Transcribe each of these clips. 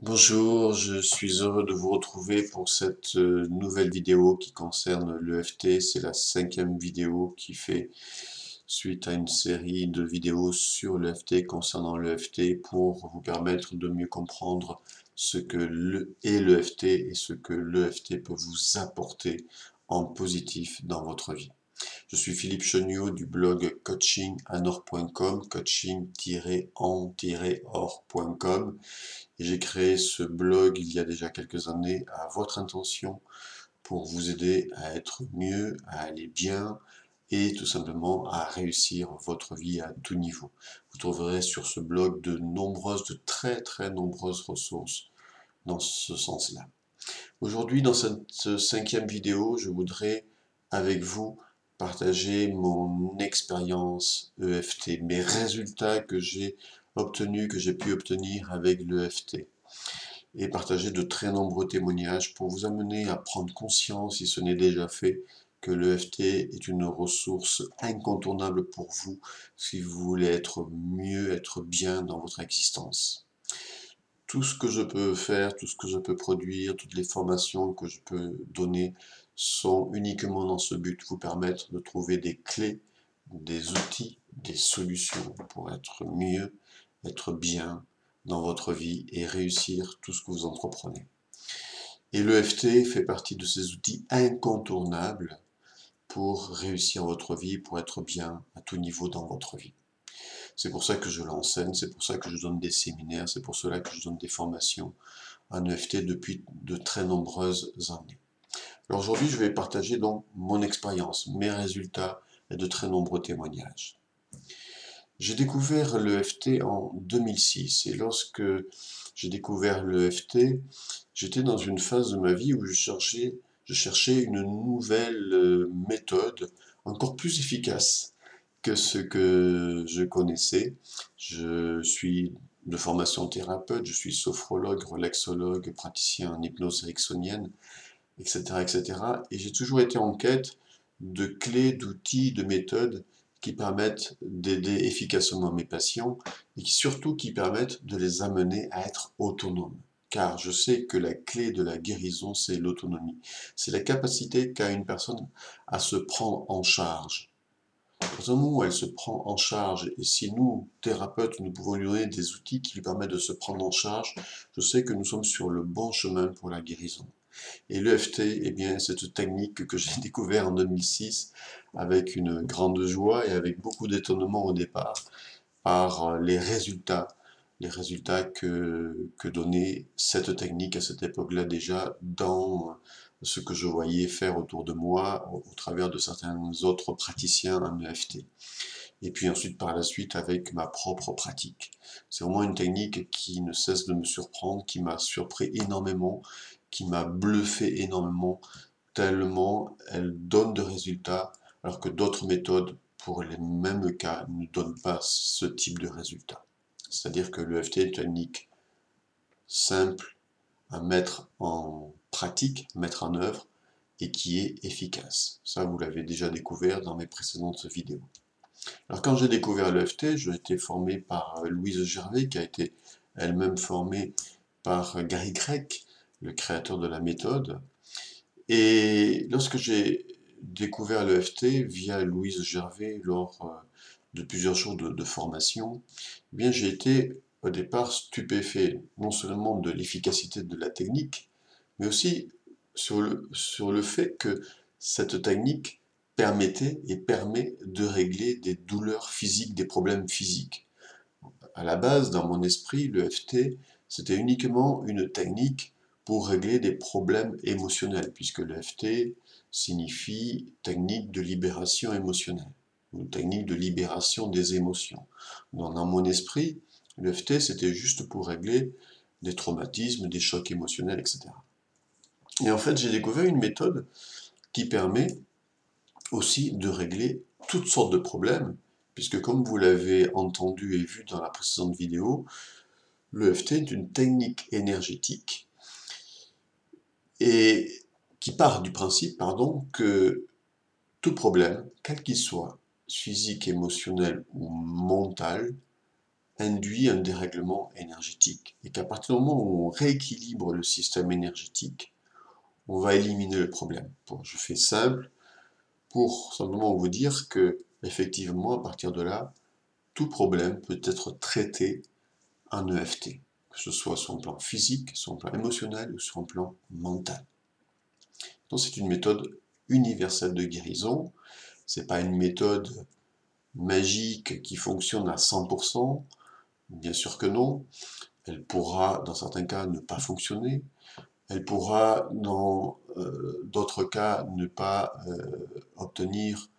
Bonjour, je suis heureux de vous retrouver pour cette nouvelle vidéo qui concerne l'EFT. C'est la 5e vidéo qui fait suite à une série de vidéos sur l'EFT concernant l'EFT pour vous permettre de mieux comprendre ce que est l'EFT et ce que l'EFT peut vous apporter en positif dans votre vie. Je suis Philippe Cheniot du blog coachinganor.com, coaching-en-or.com. Et j'ai créé ce blog il y a déjà quelques années à votre intention pour vous aider à être mieux, à aller bien et tout simplement à réussir votre vie à tout niveau. Vous trouverez sur ce blog de très nombreuses ressources dans ce sens-là. Aujourd'hui, dans cette 5e vidéo, je voudrais avec vous partager mon expérience EFT, mes résultats que j'ai obtenus, que j'ai pu obtenir avec l'EFT et partager de très nombreux témoignages pour vous amener à prendre conscience, si ce n'est déjà fait, que l'EFT est une ressource incontournable pour vous si vous voulez être mieux, être bien dans votre existence. Tout ce que je peux faire, tout ce que je peux produire, toutes les formations que je peux donner sont uniquement dans ce but, vous permettre de trouver des clés, des outils, des solutions pour être mieux, être bien dans votre vie et réussir tout ce que vous entreprenez. Et l'EFT fait partie de ces outils incontournables pour réussir votre vie, pour être bien à tout niveau dans votre vie. C'est pour ça que je l'enseigne, c'est pour ça que je donne des séminaires, c'est pour cela que je donne des formations en EFT depuis de très nombreuses années. Alors aujourd'hui, je vais partager donc mon expérience, mes résultats et de très nombreux témoignages. J'ai découvert l'EFT en 2006 et lorsque j'ai découvert l'EFT, j'étais dans une phase de ma vie où je cherchais une nouvelle méthode encore plus efficace que ce que je connaissais. Je suis de formation thérapeute, je suis sophrologue, relaxologue, praticien en hypnose ericksonienne, etc., etc. Et j'ai toujours été en quête de clés, d'outils, de méthodes qui permettent d'aider efficacement mes patients et surtout qui permettent de les amener à être autonomes. Car je sais que la clé de la guérison, c'est l'autonomie. C'est la capacité qu'a une personne à se prendre en charge. Dans un moment où elle se prend en charge, et si nous, thérapeutes, nous pouvons lui donner des outils qui lui permettent de se prendre en charge, je sais que nous sommes sur le bon chemin pour la guérison. Et l'EFT, eh bien, c'est une technique que j'ai découvert en 2006 avec une grande joie et avec beaucoup d'étonnement au départ par les résultats que donnait cette technique à cette époque-là déjà dans ce que je voyais faire autour de moi au travers de certains autres praticiens en EFT. Et puis ensuite par la suite avec ma propre pratique. C'est vraiment une technique qui ne cesse de me surprendre, qui m'a surpris énormément, qui m'a bluffé énormément, tellement elle donne de résultats, alors que d'autres méthodes pour les mêmes cas ne donnent pas ce type de résultats. C'est-à-dire que l'EFT est une technique simple à mettre en pratique, mettre en œuvre, et qui est efficace. Ça, vous l'avez déjà découvert dans mes précédentes vidéos. Alors quand j'ai découvert l'EFT, j'ai été formé par Louise Gervais, qui a été elle-même formée par Gary Craig, le créateur de la méthode. Et lorsque j'ai découvert l'EFT via Louise Gervais lors de plusieurs jours de formation, eh bien j'ai été au départ stupéfait, non seulement de l'efficacité de la technique, mais aussi sur le fait que cette technique permettait et permet de régler des douleurs physiques, des problèmes physiques. À la base, dans mon esprit, l'EFT, c'était uniquement une technique pour régler des problèmes émotionnels, puisque l'EFT signifie technique de libération émotionnelle, ou technique de libération des émotions. Donc, dans mon esprit, l'EFT, c'était juste pour régler des traumatismes, des chocs émotionnels, etc. Et en fait, j'ai découvert une méthode qui permet aussi de régler toutes sortes de problèmes, puisque comme vous l'avez entendu et vu dans la précédente vidéo, l'EFT est une technique énergétique et qui part du principe, que tout problème, quel qu'il soit, physique, émotionnel ou mental, induit un dérèglement énergétique. Et qu'à partir du moment où on rééquilibre le système énergétique, on va éliminer le problème. Bon, je fais simple pour simplement vous dire que, effectivement, à partir de là, tout problème peut être traité en EFT, que ce soit sur un plan physique, sur un plan émotionnel ou sur un plan mental. Donc c'est une méthode universelle de guérison. C'est pas une méthode magique qui fonctionne à 100%. Bien sûr que non. Elle pourra, dans certains cas, ne pas fonctionner. Elle pourra, dans d'autres cas, ne pas obtenir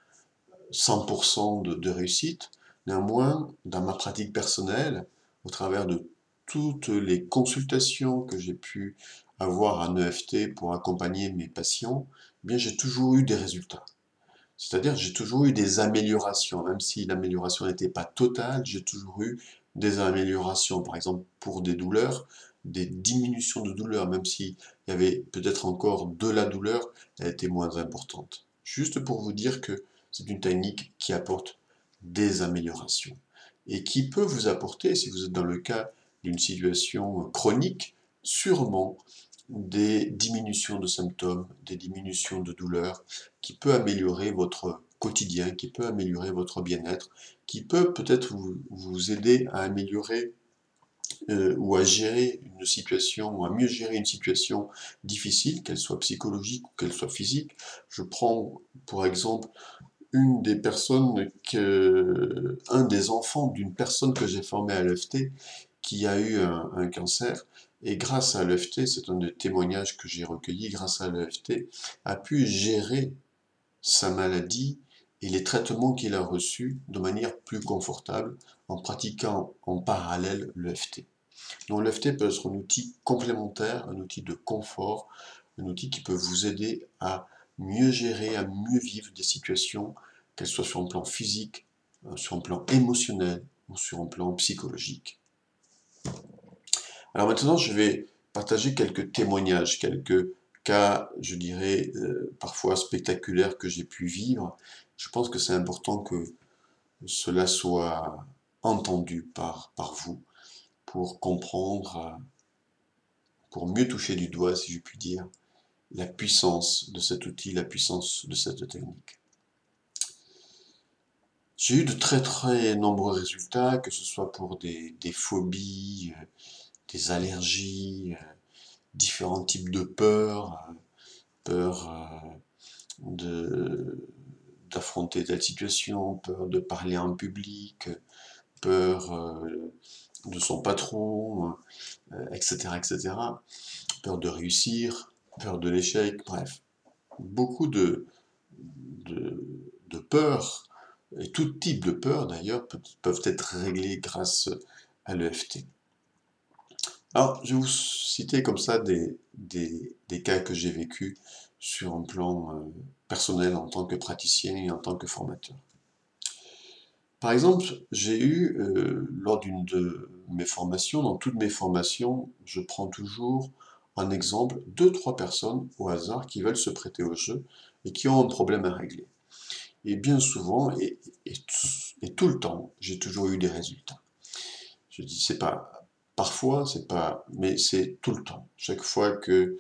100% de réussite. Néanmoins, dans ma pratique personnelle, au travers de toutes les consultations que j'ai pu avoir en EFT pour accompagner mes patients, eh bien j'ai toujours eu des résultats. C'est-à-dire j'ai toujours eu des améliorations, même si l'amélioration n'était pas totale, j'ai toujours eu des améliorations. Par exemple, pour des douleurs, des diminutions de douleur, même s'il y avait peut-être encore de la douleur, elle était moins importante. Juste pour vous dire que c'est une technique qui apporte des améliorations et qui peut vous apporter, si vous êtes dans le cas d'une situation chronique, sûrement des diminutions de symptômes, des diminutions de douleurs, qui peut améliorer votre quotidien, qui peut améliorer votre bien-être, qui peut peut-être vous aider à améliorer ou à gérer une situation, ou à mieux gérer une situation difficile, qu'elle soit psychologique ou qu'elle soit physique. Je prends pour exemple une des personnes un des enfants d'une personne que j'ai formée à l'EFT qui a eu un cancer. Et grâce à l'EFT, c'est un des témoignages que j'ai recueilli, grâce à l'EFT, a pu gérer sa maladie et les traitements qu'il a reçus de manière plus confortable en pratiquant en parallèle l'EFT. Donc l'EFT peut être un outil complémentaire, un outil de confort, un outil qui peut vous aider à mieux gérer, à mieux vivre des situations, qu'elles soient sur un plan physique, sur un plan émotionnel ou sur un plan psychologique. Alors maintenant, je vais partager quelques témoignages, quelques cas, je dirais, parfois spectaculaires que j'ai pu vivre. Je pense que c'est important que cela soit entendu par vous pour comprendre, pour mieux toucher du doigt, si je puis dire, la puissance de cet outil, la puissance de cette technique. J'ai eu de très très nombreux résultats, que ce soit pour des phobies, des allergies, différents types de peurs, peur d'affronter telle situation, peur de parler en public, peur de son patron, etc., etc., peur de réussir, peur de l'échec, bref. Beaucoup de, de peurs, et tout type de peurs d'ailleurs, peuvent être réglées grâce à l'EFT. Alors, je vais vous citer comme ça des cas que j'ai vécus sur un plan personnel en tant que praticien et en tant que formateur. Par exemple, j'ai eu, lors d'une de mes formations, dans toutes mes formations, je prends toujours en exemple 2-3 personnes au hasard qui veulent se prêter au jeu et qui ont un problème à régler. Et bien souvent, et tout le temps, j'ai toujours eu des résultats. Je dis, c'est pas, parfois, c'est pas, mais c'est tout le temps. Chaque fois que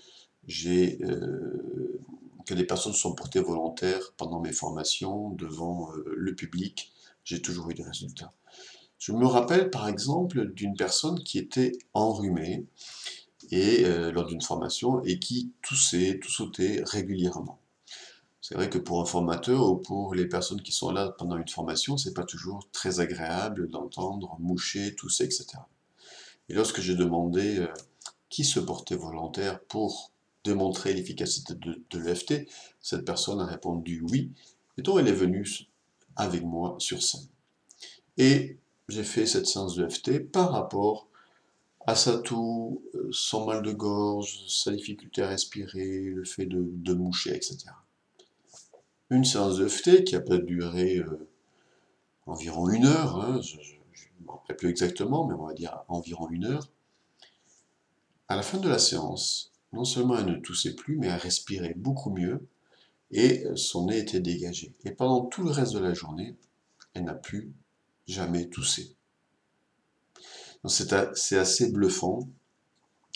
que des personnes sont portées volontaires pendant mes formations, devant le public, j'ai toujours eu des résultats. Je me rappelle par exemple d'une personne qui était enrhumée et lors d'une formation et qui toussait, sautait régulièrement. C'est vrai que pour un formateur ou pour les personnes qui sont là pendant une formation, c'est pas toujours très agréable d'entendre moucher, tousser, etc. Et lorsque j'ai demandé qui se portait volontaire pour démontrer l'efficacité de l'EFT, cette personne a répondu oui, et donc elle est venue avec moi sur scène. Et j'ai fait cette séance d'EFT par rapport à sa toux, son mal de gorge, sa difficulté à respirer, le fait de moucher, etc. Une séance d'EFT qui a peut-être duré environ 1 heure, hein, je ne me rappelle plus exactement, mais on va dire environ 1 heure. À la fin de la séance, non seulement elle ne toussait plus, mais elle respirait beaucoup mieux et son nez était dégagé. Et pendant tout le reste de la journée, elle n'a plus jamais toussé. C'est assez bluffant,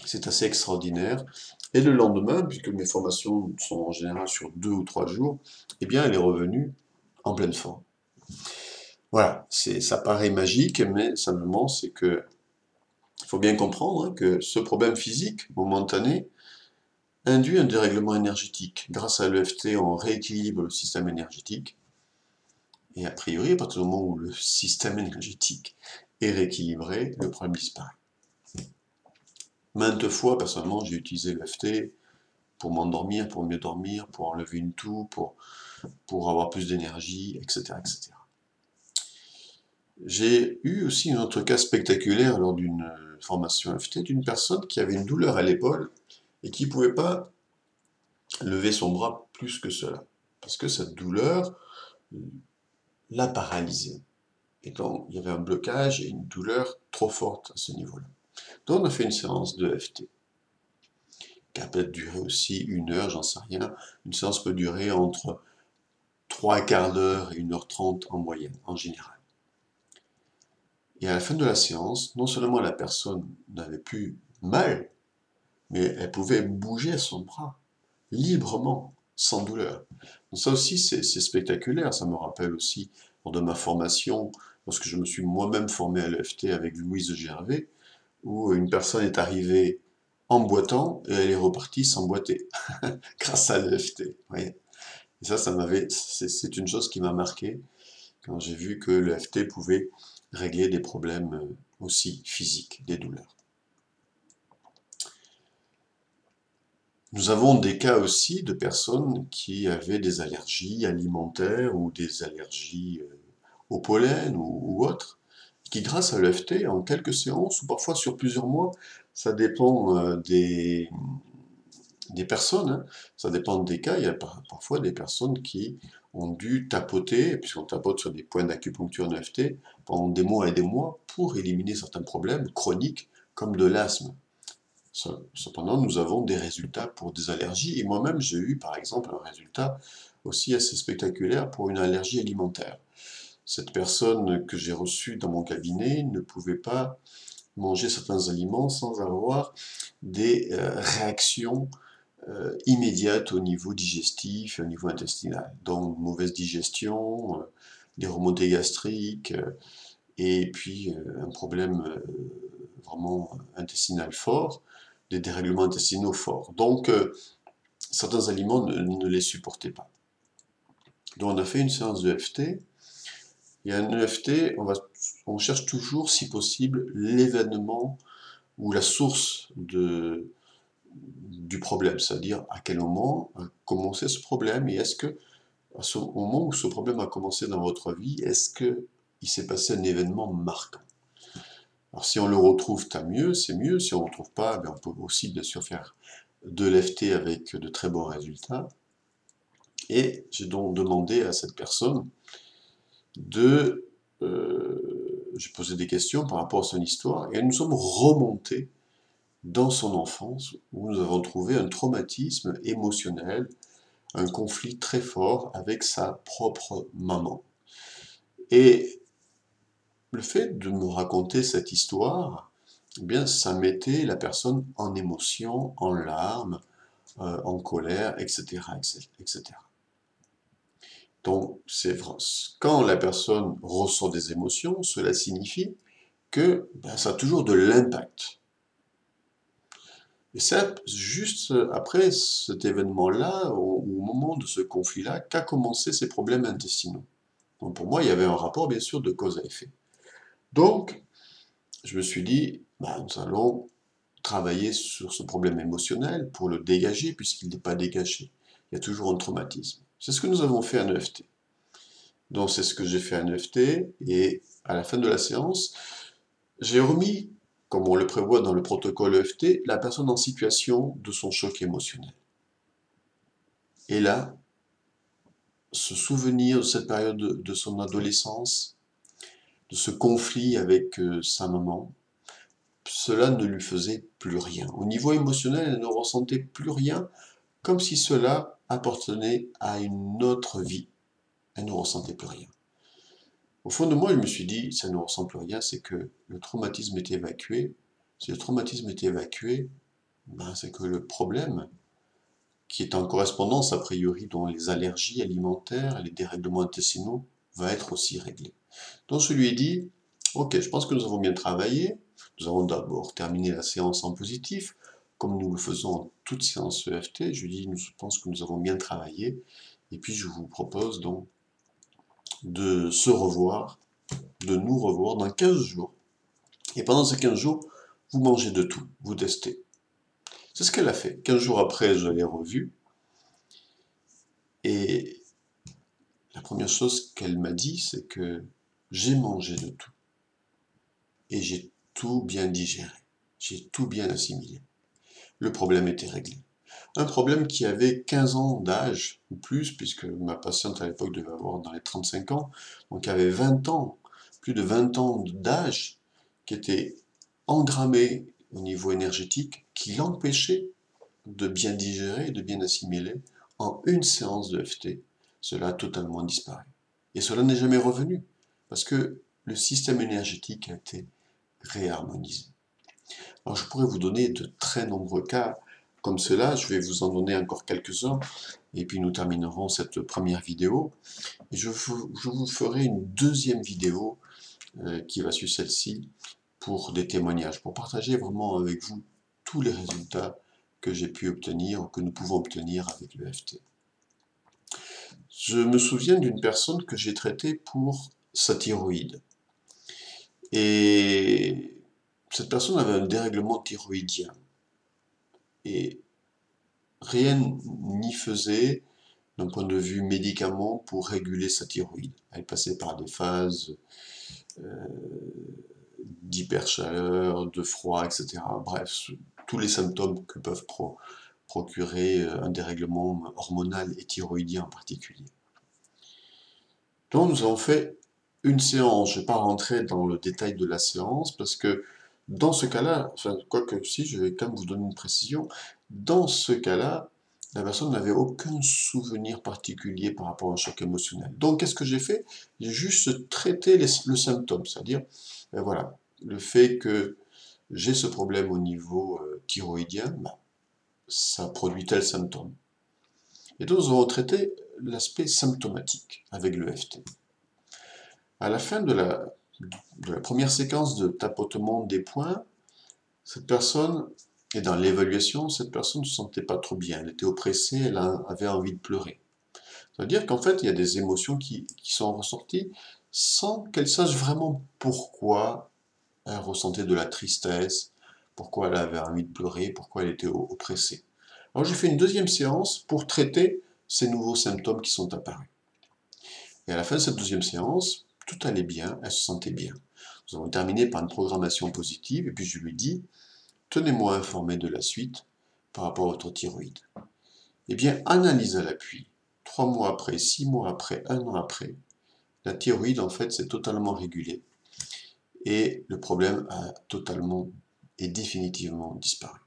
c'est assez extraordinaire. Et le lendemain, puisque mes formations sont en général sur 2 ou 3 jours, eh bien, elle est revenue en pleine forme. Voilà, ça paraît magique, mais simplement, c'est que il faut bien comprendre hein, que ce problème physique momentané induit un dérèglement énergétique. Grâce à l'EFT, on rééquilibre le système énergétique. Et a priori, à partir du moment où le système énergétique est rééquilibré, le problème disparaît. Maintes fois, personnellement, j'ai utilisé l'EFT pour m'endormir, pour mieux dormir, pour enlever une toux, pour avoir plus d'énergie, etc., etc. J'ai eu aussi un autre cas spectaculaire lors d'une formation EFT d'une personne qui avait une douleur à l'épaule et qui ne pouvait pas lever son bras plus que cela. Parce que cette douleur l'a paralysé. Et donc, il y avait un blocage et une douleur trop forte à ce niveau-là. Donc, on a fait une séance de EFT, qui a peut-être duré aussi 1 heure, j'en sais rien. Une séance peut durer entre 3/4 d'heure et 1h30 en moyenne, en général. Et à la fin de la séance, non seulement la personne n'avait plus mal, mais elle pouvait bouger son bras librement, sans douleur. Donc ça aussi, c'est spectaculaire. Ça me rappelle aussi, lors de ma formation, lorsque je me suis moi-même formé à l'EFT avec Louise Gervais, où une personne est arrivée en boitant et elle est repartie sans boiter, grâce à l'EFT. Et ça, c'est une chose qui m'a marqué quand j'ai vu que l'EFT pouvait régler des problèmes aussi physiques, des douleurs. Nous avons des cas aussi de personnes qui avaient des allergies alimentaires ou des allergies au pollen ou autres, qui grâce à l'EFT, en quelques séances ou parfois sur plusieurs mois, ça dépend des personnes, hein, ça dépend des cas, il y a parfois des personnes qui ont dû tapoter, puisqu'on tapote sur des points d'acupuncture en EFT, pendant des mois et des mois pour éliminer certains problèmes chroniques comme de l'asthme. Cependant, nous avons des résultats pour des allergies, et moi-même j'ai eu par exemple un résultat aussi assez spectaculaire pour une allergie alimentaire. Cette personne que j'ai reçue dans mon cabinet ne pouvait pas manger certains aliments sans avoir des réactions immédiates au niveau digestif et au niveau intestinal. Donc mauvaise digestion, des remontées gastriques, et puis un problème vraiment intestinal fort, des dérèglements intestinaux forts. Donc, certains aliments ne les supportaient pas. Donc, on a fait une séance de EFT. Et un EFT, on cherche toujours, si possible, l'événement ou la source du problème, c'est-à-dire à quel moment a commencé ce problème et est-ce que, au moment où ce problème a commencé dans votre vie, est-ce qu'il s'est passé un événement marquant? Alors si on le retrouve, tant mieux, c'est mieux. Si on ne le retrouve pas, on peut aussi bien sûr faire de l'EFT avec de très bons résultats. Et j'ai donc demandé à cette personne de... j'ai posé des questions par rapport à son histoire et nous sommes remontés dans son enfance où nous avons trouvé un traumatisme émotionnel, un conflit très fort avec sa propre maman. Et le fait de me raconter cette histoire, eh bien, ça mettait la personne en émotion, en larmes, en colère, etc., etc. Donc, c'est vrai, quand la personne ressent des émotions, cela signifie que ça a toujours de l'impact. Et c'est juste après cet événement-là, au moment de ce conflit-là, qu'a commencé ces problèmes intestinaux. Donc pour moi, il y avait un rapport, bien sûr, de cause à effet. Donc, je me suis dit, nous allons travailler sur ce problème émotionnel pour le dégager, puisqu'il n'est pas dégagé. Il y a toujours un traumatisme. C'est ce que nous avons fait à EFT. Donc c'est ce que j'ai fait à EFT, et à la fin de la séance, j'ai remis, comme on le prévoit dans le protocole EFT, la personne en situation de son choc émotionnel. Et là, se souvenir de cette période de son adolescence, de ce conflit avec sa maman, cela ne lui faisait plus rien. Au niveau émotionnel, elle ne ressentait plus rien, comme si cela appartenait à une autre vie. Elle ne ressentait plus rien. Au fond de moi, je me suis dit, ça ne ressemble à rien, c'est que le traumatisme est évacué. Si le traumatisme est évacué, ben, c'est que le problème, qui est en correspondance a priori dans les allergies alimentaires, les dérèglements intestinaux, va être aussi réglé. Donc je lui ai dit, ok, je pense que nous avons bien travaillé, nous avons d'abord terminé la séance en positif, comme nous le faisons en toute séance EFT, je lui ai dit, je pense que nous avons bien travaillé, et puis je vous propose donc de se revoir, de nous revoir dans 15 jours. Et pendant ces 15 jours, vous mangez de tout, vous testez. C'est ce qu'elle a fait. 15 jours après, je l'ai revue, et la première chose qu'elle m'a dit, c'est que j'ai mangé de tout. Et j'ai tout bien digéré. J'ai tout bien assimilé. Le problème était réglé. Un problème qui avait 15 ans d'âge, ou plus, puisque ma patiente à l'époque devait avoir dans les 35 ans, donc avait 20 ans, plus de 20 ans d'âge, qui était engrammé au niveau énergétique, qui l'empêchait de bien digérer et de bien assimiler. En une séance de FT, cela a totalement disparu. Et cela n'est jamais revenu, parce que le système énergétique a été réharmonisé. Alors je pourrais vous donner de très nombreux cas comme cela, je vais vous en donner encore quelques-uns, et puis nous terminerons cette première vidéo. Et je vous ferai une deuxième vidéo qui va suivre celle-ci pour des témoignages, pour partager vraiment avec vous tous les résultats que j'ai pu obtenir, que nous pouvons obtenir avec le FT. Je me souviens d'une personne que j'ai traitée pour sa thyroïde. Et cette personne avait un dérèglement thyroïdien. Et rien n'y faisait d'un point de vue médicament pour réguler sa thyroïde. Elle passait par des phases d'hyperchaleur, de froid, etc. Bref, tous les symptômes que peuvent procurer un dérèglement hormonal et thyroïdien en particulier. Donc nous avons fait une séance, je ne vais pas rentrer dans le détail de la séance, parce que dans ce cas-là, enfin, quoique si, je vais quand même vous donner une précision, dans ce cas-là, la personne n'avait aucun souvenir particulier par rapport à un choc émotionnel. Donc qu'est-ce que j'ai fait? J'ai juste traité le symptôme, c'est-à-dire, voilà, le fait que j'ai ce problème au niveau thyroïdien, ben, ça produit tel symptôme. Et donc nous avons traité l'aspect symptomatique avec le FT. À la fin de la première séquence de tapotement des points, cette personne, et dans l'évaluation, cette personne ne se sentait pas trop bien. Elle était oppressée, elle avait envie de pleurer. Ça veut dire qu'en fait, il y a des émotions qui sont ressorties sans qu'elle sache vraiment pourquoi elle ressentait de la tristesse, pourquoi elle avait envie de pleurer, pourquoi elle était oppressée. Alors j'ai fait une deuxième séance pour traiter ces nouveaux symptômes qui sont apparus. Et à la fin de cette deuxième séance, tout allait bien, elle se sentait bien. Nous avons terminé par une programmation positive, et puis je lui dis, tenez-moi informé de la suite par rapport à votre thyroïde. Eh bien, analyse à l'appui. 3 mois après, 6 mois après, 1 an après, la thyroïde, en fait, s'est totalement régulée. Et le problème a totalement et définitivement disparu.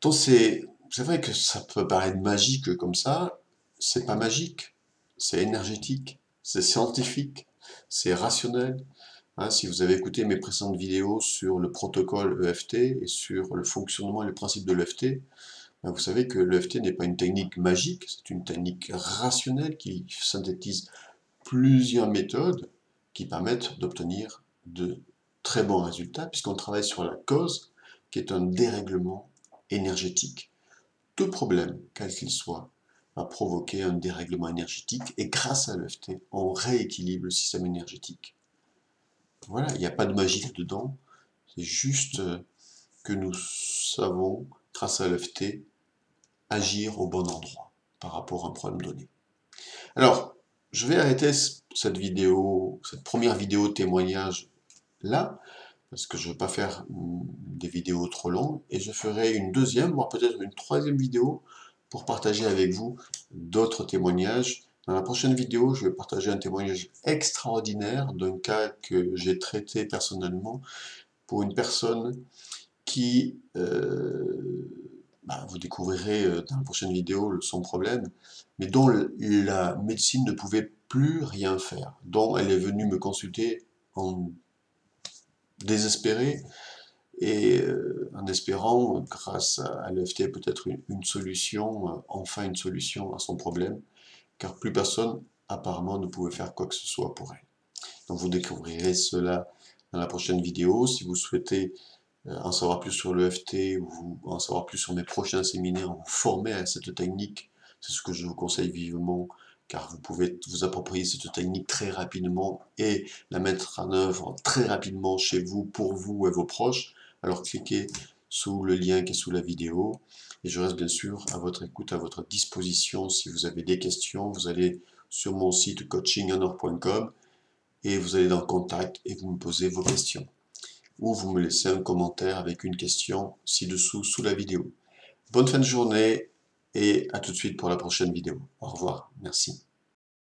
Donc c'est vrai que ça peut paraître magique comme ça, c'est pas magique, c'est énergétique, c'est scientifique, c'est rationnel. Hein, si vous avez écouté mes précédentes vidéos sur le protocole EFT et sur le fonctionnement et le principe de l'EFT, ben vous savez que l'EFT n'est pas une technique magique, c'est une technique rationnelle qui synthétise plusieurs méthodes qui permettent d'obtenir de très bons résultats, puisqu'on travaille sur la cause, qui est un dérèglement énergétique. Tout problème, quel qu'il soit, va provoquer un dérèglement énergétique, et grâce à l'EFT, on rééquilibre le système énergétique. Voilà, il n'y a pas de magie là-dedans, c'est juste que nous savons, grâce à l'EFT, agir au bon endroit par rapport à un problème donné. Alors, je vais arrêter cette vidéo, cette première vidéo témoignage là, parce que je ne veux pas faire des vidéos trop longues, et je ferai une deuxième, voire peut-être une troisième vidéo pour partager avec vous d'autres témoignages. Dans la prochaine vidéo, je vais partager un témoignage extraordinaire d'un cas que j'ai traité personnellement pour une personne qui, vous découvrirez dans la prochaine vidéo son problème, mais dont la médecine ne pouvait plus rien faire, dont elle est venue me consulter en désespérée et en espérant, grâce à l'EFT, peut-être une solution, enfin une solution à son problème, car plus personne apparemment ne pouvait faire quoi que ce soit pour elle. Donc vous découvrirez cela dans la prochaine vidéo. Si vous souhaitez en savoir plus sur l'EFT ou en savoir plus sur mes prochains séminaires, vous former à cette technique, c'est ce que je vous conseille vivement, car vous pouvez vous approprier cette technique très rapidement et la mettre en œuvre très rapidement chez vous, pour vous et vos proches. Alors cliquez sous le lien qui est sous la vidéo et je reste bien sûr à votre écoute, à votre disposition. Si vous avez des questions, vous allez sur mon site coachingenor.com et vous allez dans Contact et vous me posez vos questions. Ou vous me laissez un commentaire avec une question ci-dessous sous la vidéo. Bonne fin de journée et à tout de suite pour la prochaine vidéo. Au revoir, merci.